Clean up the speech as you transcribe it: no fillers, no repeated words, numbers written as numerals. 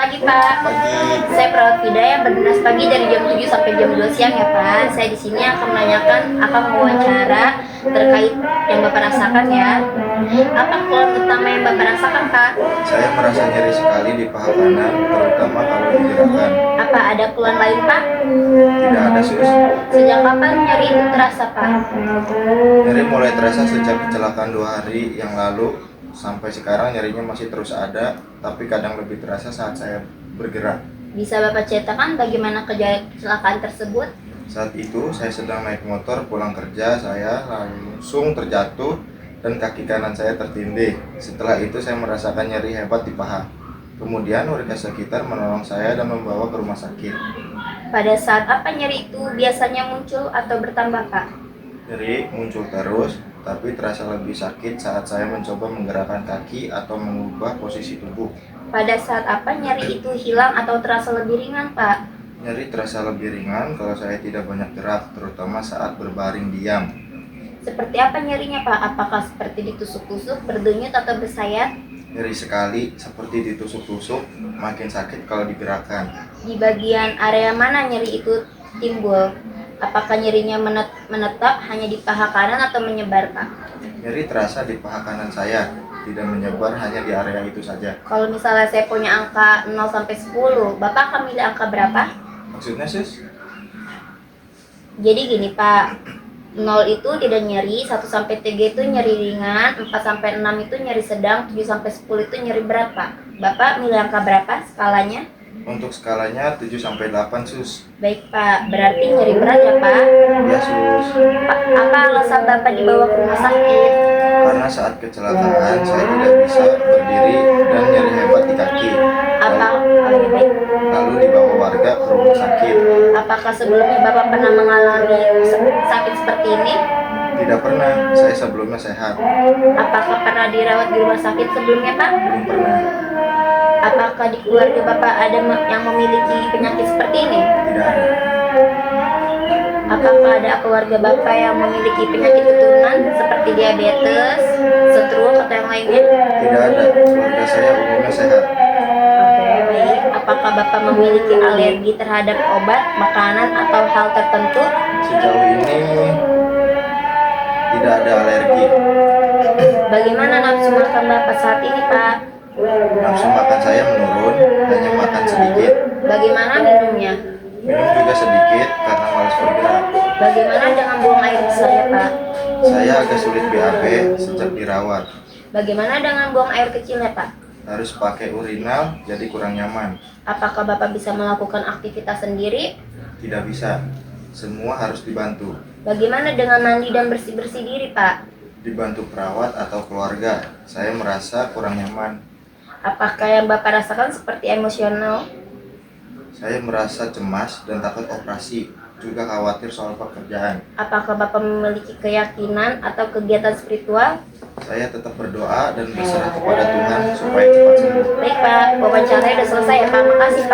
Pagi Pak, saya Perawat Vida yang berdinas pagi dari jam 7 sampai jam 2 siang ya Pak. Saya di sini akan menanyakan, akan mewawancara terkait yang Bapak rasakan ya. Apa keluhan utama yang Bapak rasakan Pak? Saya merasa nyeri sekali di paha kanan, terutama kalau digerakkan. Apa ada keluhan lain Pak? Tidak ada sus. Sejak kapan nyeri itu terasa Pak? Nyeri mulai terasa sejak kecelakaan 2 hari yang lalu. Sampai sekarang nyerinya masih terus ada, tapi kadang lebih terasa saat saya bergerak. Bisa Bapak ceritakan bagaimana kecelakaan tersebut? Saat itu saya sedang naik motor pulang kerja, saya langsung terjatuh dan kaki kanan saya tertindih. Setelah itu saya merasakan nyeri hebat di paha. Kemudian warga sekitar menolong saya dan membawa ke rumah sakit. Pada saat apa nyeri itu biasanya muncul atau bertambah Pak? Nyeri muncul terus, tapi terasa lebih sakit saat saya mencoba menggerakkan kaki atau mengubah posisi tubuh. Pada saat apa nyeri itu hilang atau terasa lebih ringan Pak? Nyeri terasa lebih ringan kalau saya tidak banyak gerak, terutama saat berbaring diam. Seperti apa nyerinya Pak? Apakah seperti ditusuk-tusuk, berdenyut atau bersayat? Nyeri sekali, seperti ditusuk-tusuk, makin sakit kalau digerakkan. Di bagian area mana nyeri itu timbul? Apakah nyerinya menetap hanya di paha kanan atau menyebar Pak? Nyeri terasa di paha kanan saya, tidak menyebar hanya di area itu saja. Kalau misalnya saya punya angka 0 sampai 10, Bapak akan milih angka berapa? Maksudnya sis? Jadi gini Pak, 0 itu tidak nyeri, 1 sampai 3 itu nyeri ringan, 4 sampai 6 itu nyeri sedang, 7 sampai 10 itu nyeri berat Pak. Bapak milih angka berapa skalanya? Untuk skalanya 7 sampai 8 sus. Baik Pak, berarti nyeri berat ya Pak? Ya sus. Pak, apa alasan Bapak dibawa ke rumah sakit? Karena saat kecelakaan saya tidak bisa berdiri dan nyeri hebat di kaki. Apa? Oh, ya, baik. Lalu dibawa warga ke rumah sakit. Apakah sebelumnya Bapak pernah mengalami sakit seperti ini? Tidak pernah, saya sebelumnya sehat. Apakah pernah dirawat di rumah sakit sebelumnya Pak? Belum pernah. Apakah di keluarga Bapak ada yang memiliki penyakit seperti ini? Tidak ada. Apakah ada keluarga Bapak yang memiliki penyakit keturunan seperti diabetes, stroke atau yang lainnya? Tidak ada. Keluarga saya umumnya sehat. Oke, baik. Apakah Bapak memiliki alergi terhadap obat, makanan, atau hal tertentu? Sejauh ini tidak ada alergi. Bagaimana nafsu makan Bapak saat ini, Pak? Nafsu makan saya menurun, hanya makan sedikit. Bagaimana minumnya? Minum juga sedikit karena malas bergerak. Bagaimana dengan buang air besar ya, Pak? Saya agak sulit BAB sejak dirawat. Bagaimana dengan buang air kecil ya, Pak? Harus pakai urinal, jadi kurang nyaman. Apakah Bapak bisa melakukan aktivitas sendiri? Tidak bisa. Semua harus dibantu. Bagaimana dengan mandi dan bersih-bersih diri, Pak? Dibantu perawat atau keluarga. Saya merasa kurang nyaman. Apakah yang Bapak rasakan seperti emosional? Saya merasa cemas dan takut operasi, juga khawatir soal pekerjaan. Apakah Bapak memiliki keyakinan atau kegiatan spiritual? Saya tetap berdoa dan berserah kepada Tuhan supaya cepat sembuh. Baik Pak, wawancaranya sudah selesai ya Pak. Makasih Pak.